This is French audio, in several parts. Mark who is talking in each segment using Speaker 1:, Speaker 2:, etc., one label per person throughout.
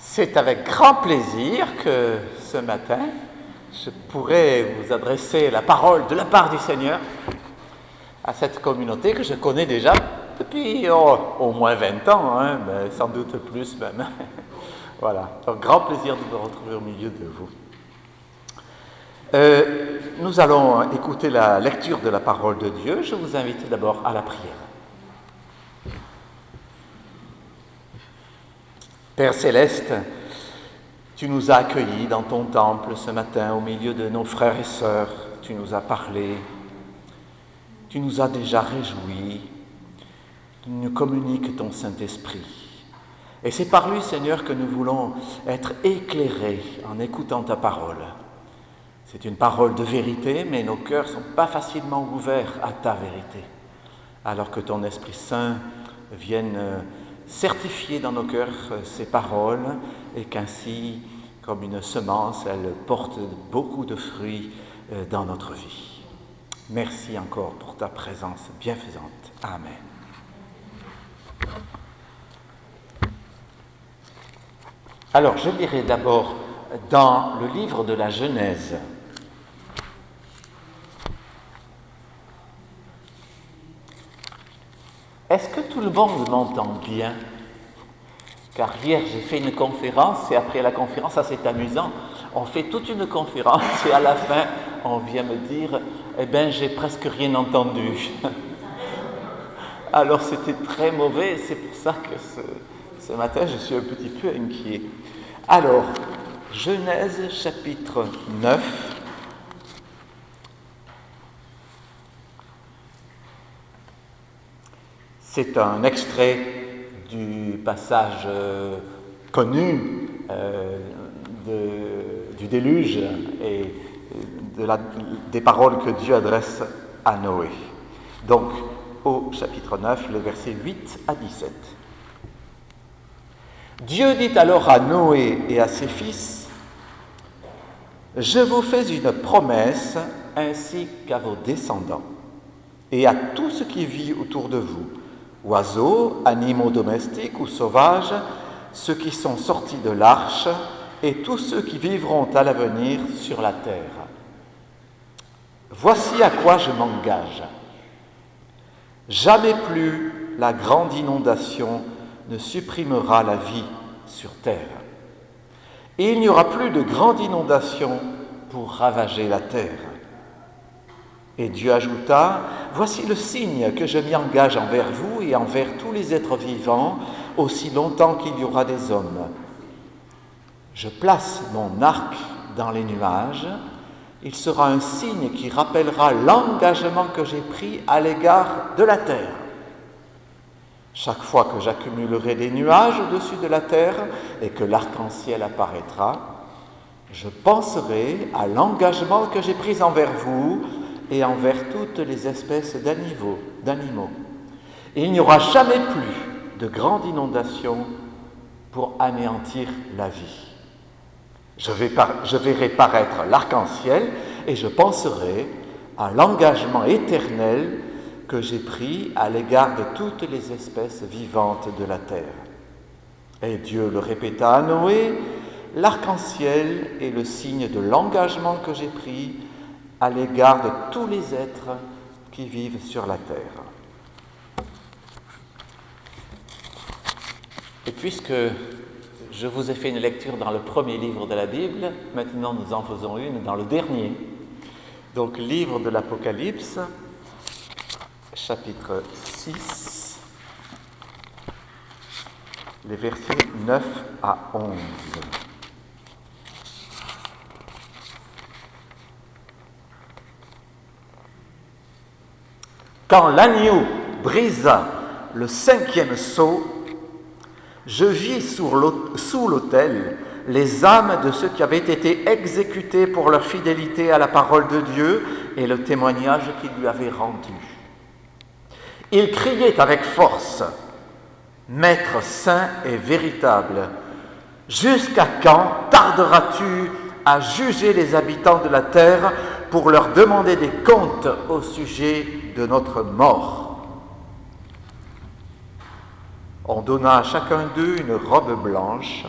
Speaker 1: C'est avec grand plaisir que ce matin, je pourrais vous adresser la parole de la part du Seigneur à cette communauté que je connais déjà depuis au moins 20 ans, mais sans doute plus même. Voilà, donc grand plaisir de me retrouver au milieu de vous. Nous allons écouter la lecture de la parole de Dieu. Je vous invite d'abord à la prière. Père Céleste, tu nous as accueillis dans ton temple ce matin au milieu de nos frères et sœurs. Tu nous as parlé, tu nous as déjà réjouis, tu nous communiques ton Saint-Esprit. Et c'est par lui, Seigneur, que nous voulons être éclairés en écoutant ta parole. C'est une parole de vérité, mais nos cœurs ne sont pas facilement ouverts à ta vérité. Alors que ton Esprit Saint vienne certifier dans nos cœurs ces paroles et qu'ainsi, comme une semence, elles portent beaucoup de fruits dans notre vie. Merci encore pour ta présence bienfaisante. Amen. Alors, je lirai d'abord dans le livre de la Genèse. Est-ce que tout le monde m'entend bien? Car hier, j'ai fait une conférence et après la conférence, ça c'est amusant. On fait toute une conférence et à la fin, on vient me dire « Eh bien, j'ai presque rien entendu. » Alors, c'était très mauvais, c'est pour ça que ce matin, je suis un petit peu inquiet. Alors, Genèse chapitre 9. C'est un extrait du passage connu du déluge et des paroles que Dieu adresse à Noé. Donc, au chapitre 9, les versets 8 à 17. Dieu dit alors à Noé et à ses fils, « Je vous fais une promesse ainsi qu'à vos descendants et à tout ce qui vit autour de vous, oiseaux, animaux domestiques ou sauvages, ceux qui sont sortis de l'arche et tous ceux qui vivront à l'avenir sur la terre. Voici à quoi je m'engage. Jamais plus la grande inondation ne supprimera la vie sur terre. Et il n'y aura plus de grande inondation pour ravager la terre. » Et Dieu ajouta, « Voici le signe que je m'y engage envers vous et envers tous les êtres vivants, aussi longtemps qu'il y aura des hommes. Je place mon arc dans les nuages, il sera un signe qui rappellera l'engagement que j'ai pris à l'égard de la terre. Chaque fois que j'accumulerai des nuages au-dessus de la terre et que l'arc-en-ciel apparaîtra, je penserai à l'engagement que j'ai pris envers vous et envers toutes les espèces d'animaux. Et il n'y aura jamais plus de grande inondation pour anéantir la vie. Je verrai paraître l'arc-en-ciel et je penserai à l'engagement éternel que j'ai pris à l'égard de toutes les espèces vivantes de la terre. » Et Dieu le répéta à Noé, « L'arc-en-ciel est le signe de l'engagement que j'ai pris à l'égard de tous les êtres qui vivent sur la terre. » Et puisque je vous ai fait une lecture dans le premier livre de la Bible, maintenant nous en faisons une dans le dernier. Donc, livre de l'Apocalypse, chapitre 6, les versets 9 à 11. Quand l'agneau brisa le 5e sceau, je vis sous l'autel les âmes de ceux qui avaient été exécutés pour leur fidélité à la parole de Dieu et le témoignage qu'il lui avait rendu. Ils criaient avec force, « Maître saint et véritable, jusqu'à quand tarderas-tu à juger les habitants de la terre pour leur demander des comptes au sujet de notre mort ?» On donna à chacun d'eux une robe blanche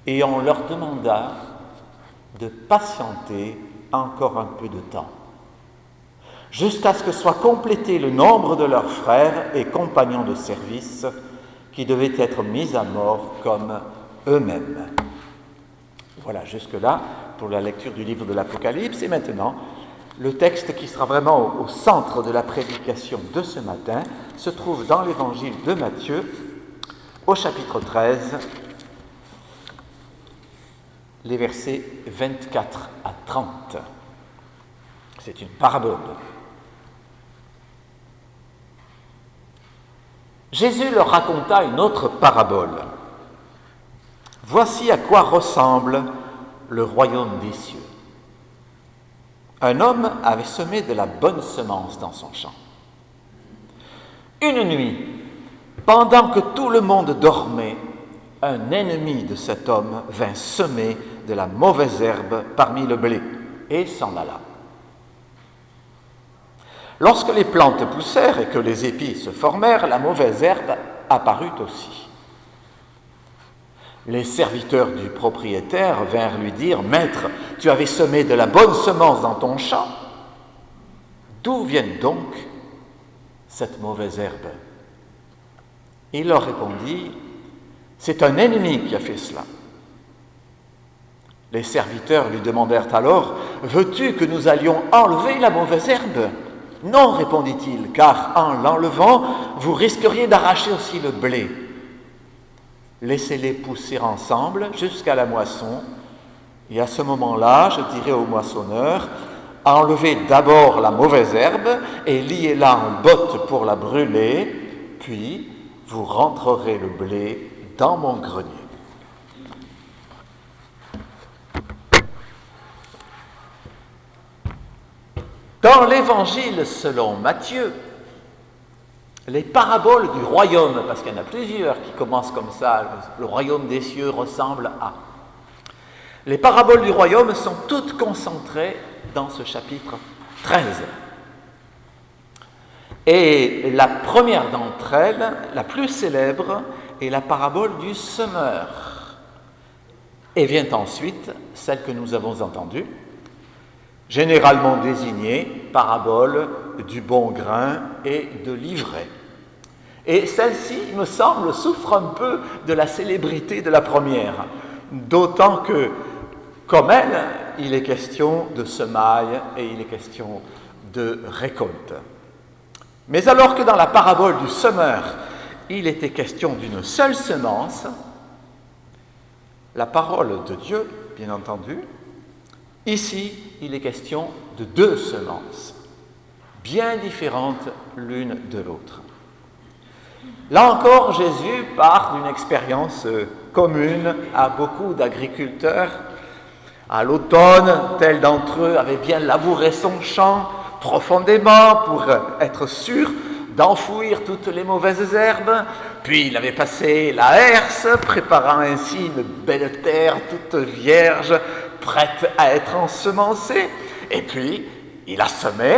Speaker 1: et on leur demanda de patienter encore un peu de temps, jusqu'à ce que soit complété le nombre de leurs frères et compagnons de service qui devaient être mis à mort comme eux-mêmes. Voilà, jusque-là, pour la lecture du livre de l'Apocalypse. Et maintenant, le texte qui sera vraiment au centre de la prédication de ce matin se trouve dans l'évangile de Matthieu, au chapitre 13, les versets 24 à 30. C'est une parabole. Jésus leur raconta une autre parabole. Voici à quoi ressemble le royaume des cieux. Un homme avait semé de la bonne semence dans son champ. Une nuit, pendant que tout le monde dormait, un ennemi de cet homme vint semer de la mauvaise herbe parmi le blé et s'en alla. Lorsque les plantes poussèrent et que les épis se formèrent, la mauvaise herbe apparut aussi. Les serviteurs du propriétaire vinrent lui dire « Maître, tu avais semé de la bonne semence dans ton champ. D'où vient donc cette mauvaise herbe ?» Il leur répondit « C'est un ennemi qui a fait cela. » Les serviteurs lui demandèrent alors « Veux-tu que nous allions enlever la mauvaise herbe ?» « Non, répondit-il, car en l'enlevant, vous risqueriez d'arracher aussi le blé. Laissez-les pousser ensemble jusqu'à la moisson, et à ce moment-là, je dirai au moissonneur, enlevez d'abord la mauvaise herbe et liez-la en botte pour la brûler, puis vous rentrerez le blé dans mon grenier. » Dans l'Évangile selon Matthieu, les paraboles du royaume, parce qu'il y en a plusieurs qui commencent comme ça, le royaume des cieux ressemble à. Les paraboles du royaume sont toutes concentrées dans ce chapitre 13. Et la première d'entre elles, la plus célèbre, est la parabole du semeur. Et vient ensuite celle que nous avons entendue, généralement désignée parabole du bon grain et de l'ivraie. Et celle-ci, il me semble, souffre un peu de la célébrité de la première, d'autant que, comme elle, il est question de semailles et il est question de récolte. Mais alors que dans la parabole du semeur, il était question d'une seule semence, la parole de Dieu, bien entendu, ici, il est question de deux semences, bien différentes l'une de l'autre. Là encore, Jésus part d'une expérience commune à beaucoup d'agriculteurs. À l'automne, tel d'entre eux avait bien labouré son champ profondément pour être sûr d'enfouir toutes les mauvaises herbes. Puis il avait passé la herse, préparant ainsi une belle terre toute vierge, prête à être ensemencée. Et puis, il a semé,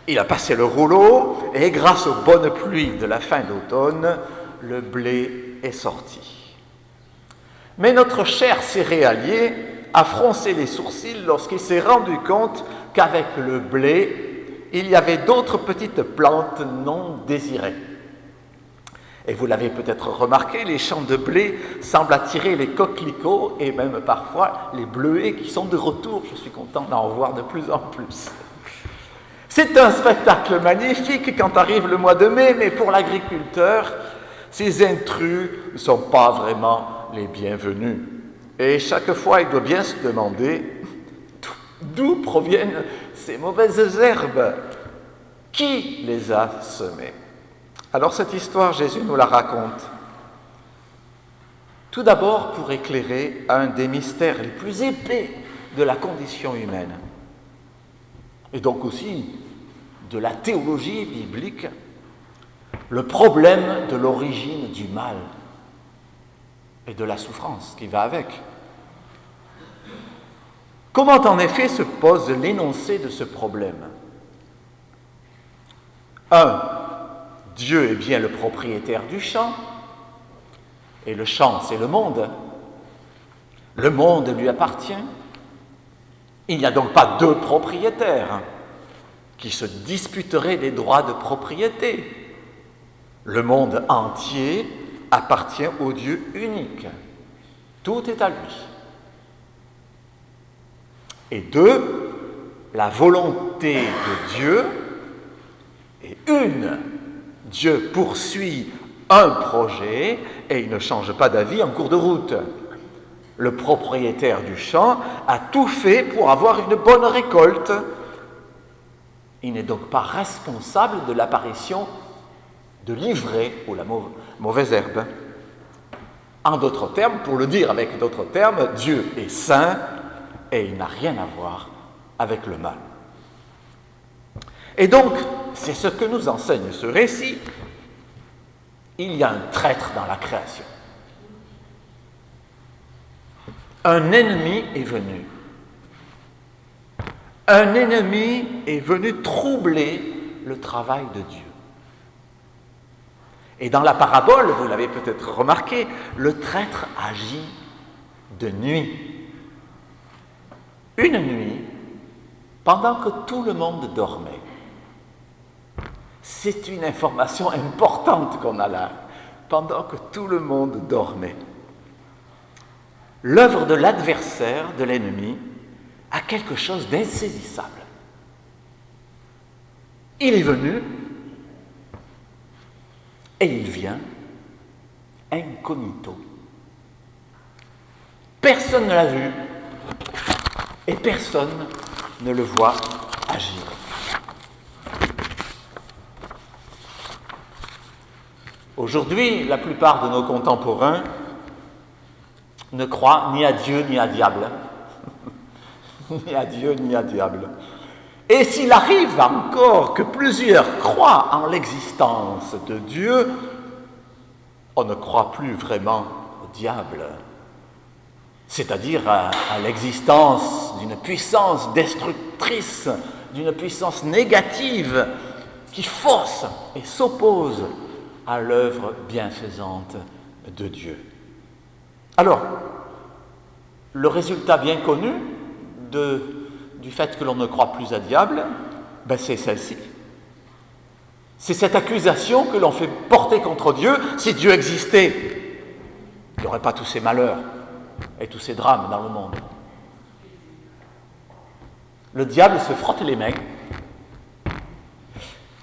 Speaker 1: il a passé le rouleau, et grâce aux bonnes pluies de la fin d'automne, le blé est sorti. Mais notre cher céréalier a froncé les sourcils lorsqu'il s'est rendu compte qu'avec le blé, il y avait d'autres petites plantes non désirées. Et vous l'avez peut-être remarqué, les champs de blé semblent attirer les coquelicots et même parfois les bleuets qui sont de retour. Je suis content d'en voir de plus en plus. C'est un spectacle magnifique quand arrive le mois de mai, mais pour l'agriculteur, ces intrus ne sont pas vraiment les bienvenus. Et chaque fois, il doit bien se demander d'où proviennent ces mauvaises herbes. Qui les a semées? Alors cette histoire, Jésus nous la raconte. Tout d'abord pour éclairer un des mystères les plus épais de la condition humaine. Et donc aussi de la théologie biblique, le problème de l'origine du mal et de la souffrance qui va avec. Comment en effet se pose l'énoncé de ce problème? 1. Dieu est bien le propriétaire du champ, et le champ c'est le monde, Le monde lui appartient. Il n'y a donc pas deux propriétaires qui se disputeraient des droits de propriété. Le monde entier appartient au Dieu unique. Tout est à lui. Et deux, la volonté de Dieu est une. Dieu poursuit un projet et il ne change pas d'avis en cours de route. Le propriétaire du champ a tout fait pour avoir une bonne récolte. Il n'est donc pas responsable de l'apparition de l'ivraie ou la mauvaise herbe. En d'autres termes, pour le dire avec d'autres termes, Dieu est saint et il n'a rien à voir avec le mal. Et donc, c'est ce que nous enseigne ce récit. Il y a un traître dans la création. Un ennemi est venu. Un ennemi est venu troubler le travail de Dieu. Et dans la parabole, vous l'avez peut-être remarqué, le traître agit de nuit. Une nuit, pendant que tout le monde dormait. C'est une information importante qu'on a là, pendant que tout le monde dormait. L'œuvre de l'adversaire, de l'ennemi, a quelque chose d'insaisissable. Il est venu et il vient incognito. Personne ne l'a vu et personne ne le voit agir. Aujourd'hui, la plupart de nos contemporains ne croient ni à Dieu ni à diable. Ni à Dieu ni à diable. Et s'il arrive encore que plusieurs croient en l'existence de Dieu, on ne croit plus vraiment au diable, c'est-à-dire à l'existence d'une puissance destructrice, d'une puissance négative qui force et s'oppose à l'œuvre bienfaisante de Dieu. Alors, le résultat bien connu du fait que l'on ne croit plus à diable, c'est celle-ci. C'est cette accusation que l'on fait porter contre Dieu. Si Dieu existait, il n'y aurait pas tous ces malheurs et tous ces drames dans le monde. Le diable se frotte les mains.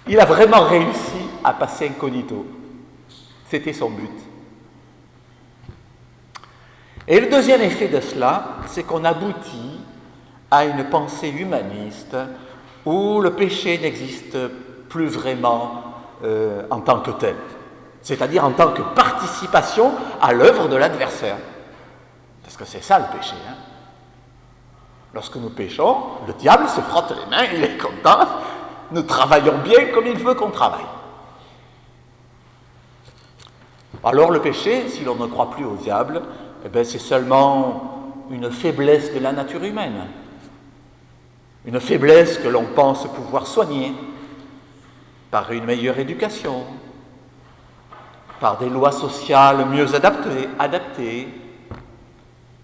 Speaker 1: Il a vraiment réussi à passer incognito. C'était son but. Et le deuxième effet de cela, c'est qu'on aboutit à une pensée humaniste où le péché n'existe plus vraiment en tant que tel, c'est-à-dire en tant que participation à l'œuvre de l'adversaire. Parce que c'est ça le péché. Lorsque nous péchons, le diable se frotte les mains, il est content, nous travaillons bien comme il veut qu'on travaille. Alors le péché, si l'on ne croit plus au diable, c'est seulement une faiblesse de la nature humaine. Une faiblesse que l'on pense pouvoir soigner par une meilleure éducation, par des lois sociales mieux adaptées,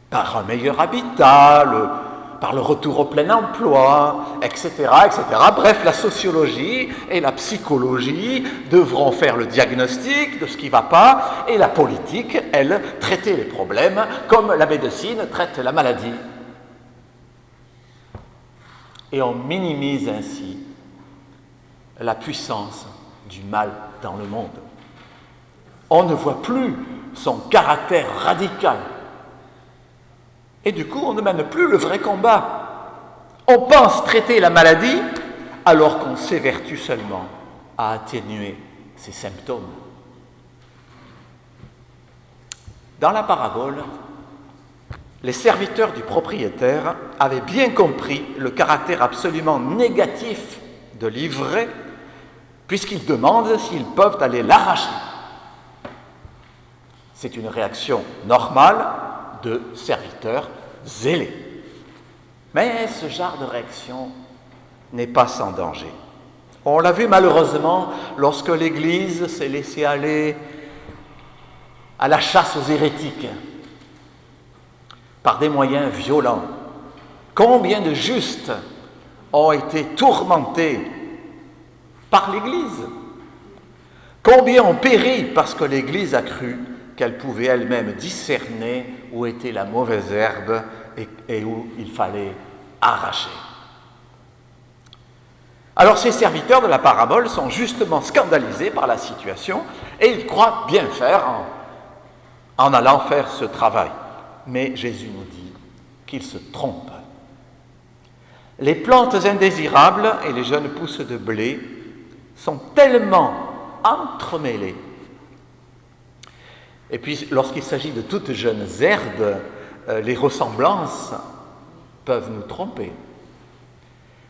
Speaker 1: par un meilleur habitat, par le retour au plein emploi, etc., etc. Bref, la sociologie et la psychologie devront faire le diagnostic de ce qui ne va pas, et la politique, elle, traiter les problèmes comme la médecine traite la maladie. Et on minimise ainsi la puissance du mal dans le monde. On ne voit plus son caractère radical. Et du coup, on ne mène plus le vrai combat. On pense traiter la maladie alors qu'on s'évertue seulement à atténuer ses symptômes. Dans la parabole, les serviteurs du propriétaire avaient bien compris le caractère absolument négatif de l'ivraie, puisqu'ils demandent s'ils peuvent aller l'arracher. C'est une réaction normale de serviteurs zélés. Mais ce genre de réaction n'est pas sans danger. On l'a vu malheureusement lorsque l'Église s'est laissée aller à la chasse aux hérétiques. par des moyens violents. Combien de justes ont été tourmentés par l'Église? Combien ont péri parce que l'Église a cru qu'elle pouvait elle-même discerner où était la mauvaise herbe et où il fallait arracher. Alors ces serviteurs de la parabole sont justement scandalisés par la situation et ils croient bien faire en allant faire ce travail. Mais Jésus nous dit qu'ils se trompent. Les plantes indésirables et les jeunes pousses de blé sont tellement entremêlées. Et puis, lorsqu'il s'agit de toutes jeunes herbes, les ressemblances peuvent nous tromper.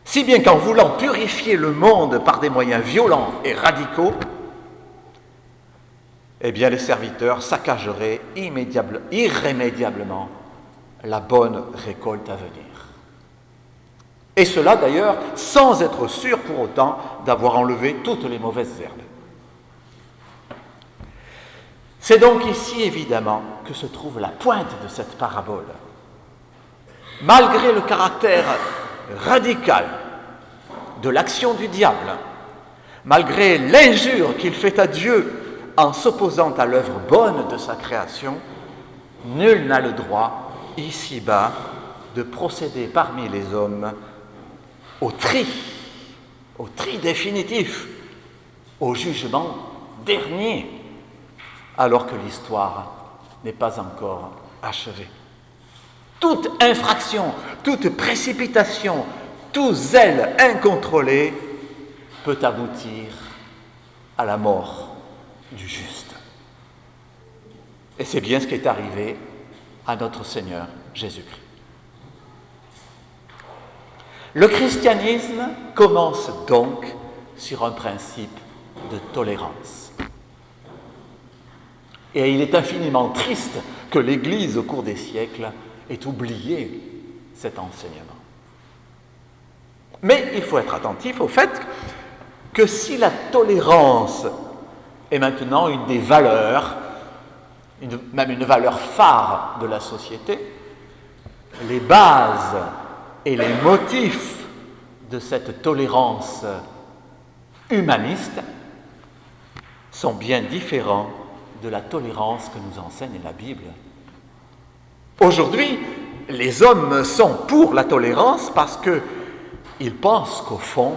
Speaker 1: Si bien qu'en voulant purifier le monde par des moyens violents et radicaux, eh bien, les serviteurs saccageraient irrémédiablement la bonne récolte à venir. Et cela, d'ailleurs, sans être sûr pour autant d'avoir enlevé toutes les mauvaises herbes. C'est donc ici, évidemment, que se trouve la pointe de cette parabole. Malgré le caractère radical de l'action du diable, malgré l'injure qu'il fait à Dieu en s'opposant à l'œuvre bonne de sa création, nul n'a le droit, ici-bas, de procéder parmi les hommes au tri définitif, au jugement dernier, alors que l'histoire n'est pas encore achevée. Toute infraction, toute précipitation, tout zèle incontrôlé peut aboutir à la mort du juste. Et c'est bien ce qui est arrivé à notre Seigneur Jésus-Christ. Le christianisme commence donc sur un principe de tolérance. Et il est infiniment triste que l'Église, au cours des siècles, ait oublié cet enseignement. Mais il faut être attentif au fait que si la tolérance est maintenant une des valeurs, même une valeur phare de la société, les bases et les motifs de cette tolérance humaniste sont bien différents de la tolérance que nous enseigne la Bible. Aujourd'hui, les hommes sont pour la tolérance parce qu'ils pensent qu'au fond,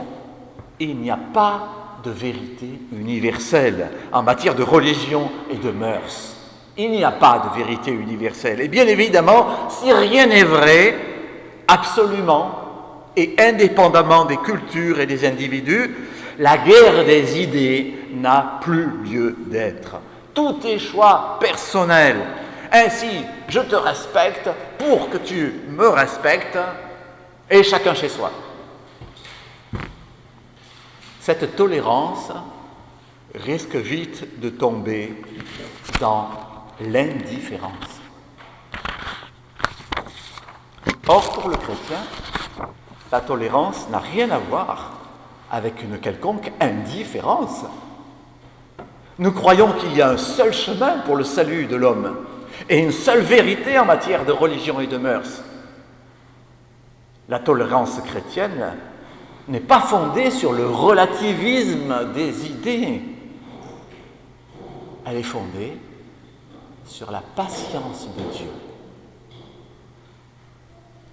Speaker 1: il n'y a pas de vérité universelle en matière de religion et de mœurs. Il n'y a pas de vérité universelle. Et bien évidemment, si rien n'est vrai, absolument et indépendamment des cultures et des individus, la guerre des idées n'a plus lieu d'être. Tout est choix personnel. Ainsi, je te respecte pour que tu me respectes, et chacun chez soi. Cette tolérance risque vite de tomber dans l'indifférence. Or, pour le chrétien, la tolérance n'a rien à voir avec une quelconque indifférence. Nous croyons qu'il y a un seul chemin pour le salut de l'homme et une seule vérité en matière de religion et de mœurs. La tolérance chrétienne n'est pas fondée sur le relativisme des idées. Elle est fondée sur la patience de Dieu,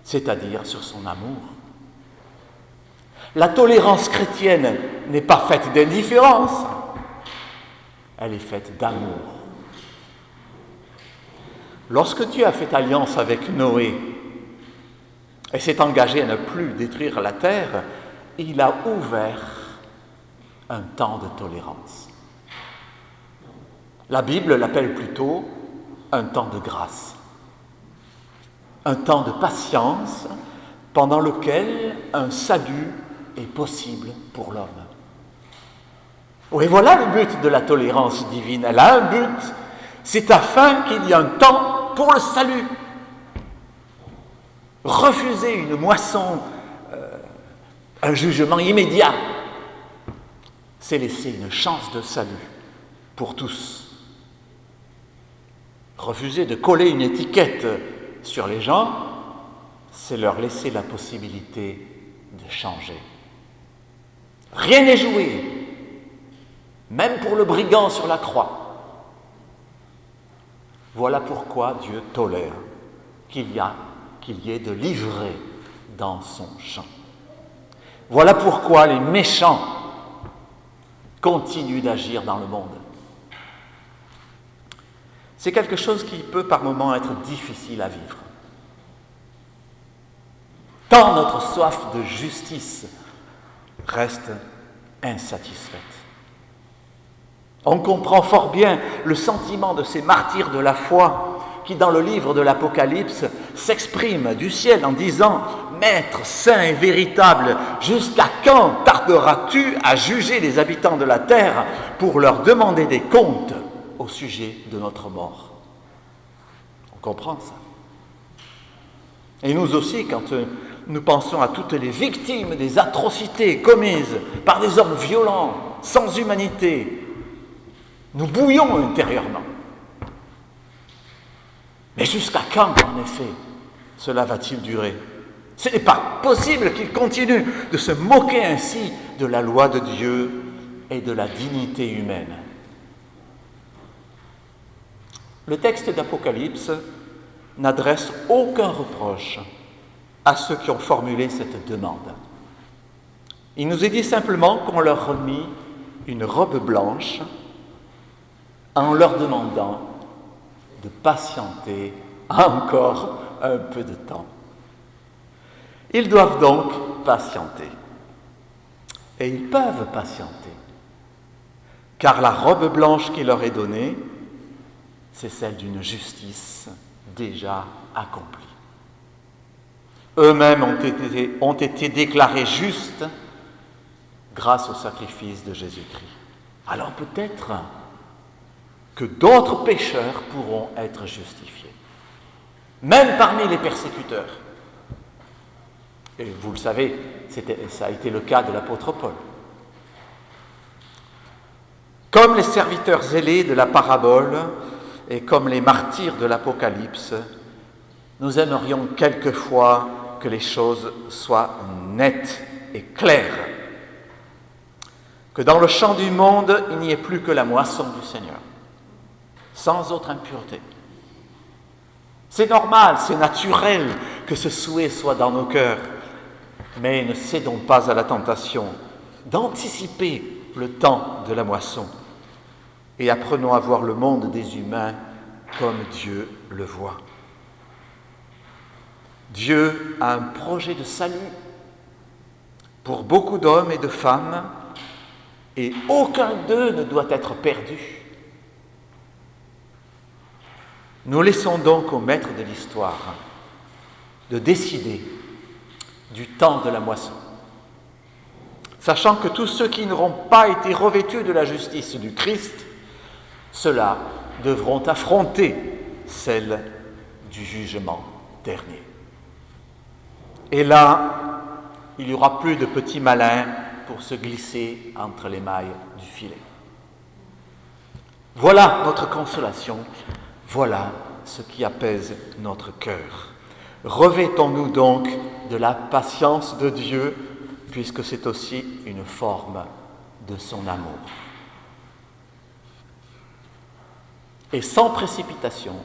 Speaker 1: c'est-à-dire sur son amour. La tolérance chrétienne n'est pas faite d'indifférence, elle est faite d'amour. Lorsque Dieu a fait alliance avec Noé et s'est engagé à ne plus détruire la terre, il a ouvert un temps de tolérance. La Bible l'appelle plutôt un temps de grâce, un temps de patience pendant lequel un salut est possible pour l'homme. Oui, voilà le but de la tolérance divine. Elle a un but, c'est afin qu'il y ait un temps pour le salut. Refuser une moisson, un jugement immédiat, c'est laisser une chance de salut pour tous. Refuser de coller une étiquette sur les gens, c'est leur laisser la possibilité de changer. Rien n'est joué, même pour le brigand sur la croix. Voilà pourquoi Dieu tolère qu'il y ait de l'ivrée dans son champ. Voilà pourquoi les méchants continuent d'agir dans le monde. C'est quelque chose qui peut par moments être difficile à vivre. Tant notre soif de justice reste insatisfaite. On comprend fort bien le sentiment de ces martyrs de la foi qui, dans le livre de l'Apocalypse, s'expriment du ciel en disant « Maître saint et véritable, jusqu'à quand tarderas-tu à juger les habitants de la terre pour leur demander des comptes au sujet de notre mort ?» On comprend ça. Et nous aussi, quand nous pensons à toutes les victimes des atrocités commises par des hommes violents, sans humanité, nous bouillons intérieurement. Mais jusqu'à quand, en effet, cela va-t-il durer? Ce n'est pas possible qu'il continue de se moquer ainsi de la loi de Dieu et de la dignité humaine. Le texte d'Apocalypse n'adresse aucun reproche à ceux qui ont formulé cette demande. Il nous est dit simplement qu'on leur remit une robe blanche en leur demandant de patienter encore un peu de temps. Ils doivent donc patienter. Et ils peuvent patienter, car la robe blanche qui leur est donnée, c'est celle d'une justice déjà accomplie. Eux-mêmes ont été déclarés justes grâce au sacrifice de Jésus-Christ. Alors peut-être que d'autres pécheurs pourront être justifiés, même parmi les persécuteurs. Et vous le savez, ça a été le cas de l'apôtre Paul. Comme les serviteurs zélés de la parabole et comme les martyrs de l'Apocalypse, nous aimerions quelquefois que les choses soient nettes et claires. Que dans le champ du monde, il n'y ait plus que la moisson du Seigneur, sans autre impureté. C'est normal, c'est naturel que ce souhait soit dans nos cœurs, mais ne cédons pas à la tentation d'anticiper le temps de la moisson et apprenons à voir le monde des humains comme Dieu le voit. Dieu a un projet de salut pour beaucoup d'hommes et de femmes et aucun d'eux ne doit être perdu. Nous laissons donc au maître de l'histoire de décider du temps de la moisson, sachant que tous ceux qui n'auront pas été revêtus de la justice du Christ, ceux-là devront affronter celle du jugement dernier. Et là, il n'y aura plus de petits malins pour se glisser entre les mailles du filet. Voilà notre consolation, voilà ce qui apaise notre cœur. Revêtons-nous donc de la patience de Dieu, puisque c'est aussi une forme de son amour. Et sans précipitation,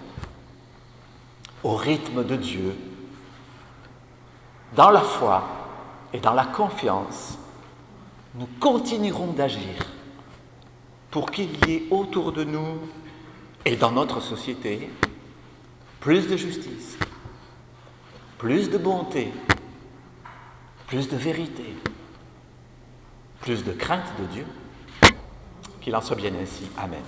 Speaker 1: au rythme de Dieu, dans la foi et dans la confiance, nous continuerons d'agir pour qu'il y ait autour de nous et dans notre société plus de justice, plus de bonté, plus de vérité, plus de crainte de Dieu. Qu'il en soit bien ainsi. Amen.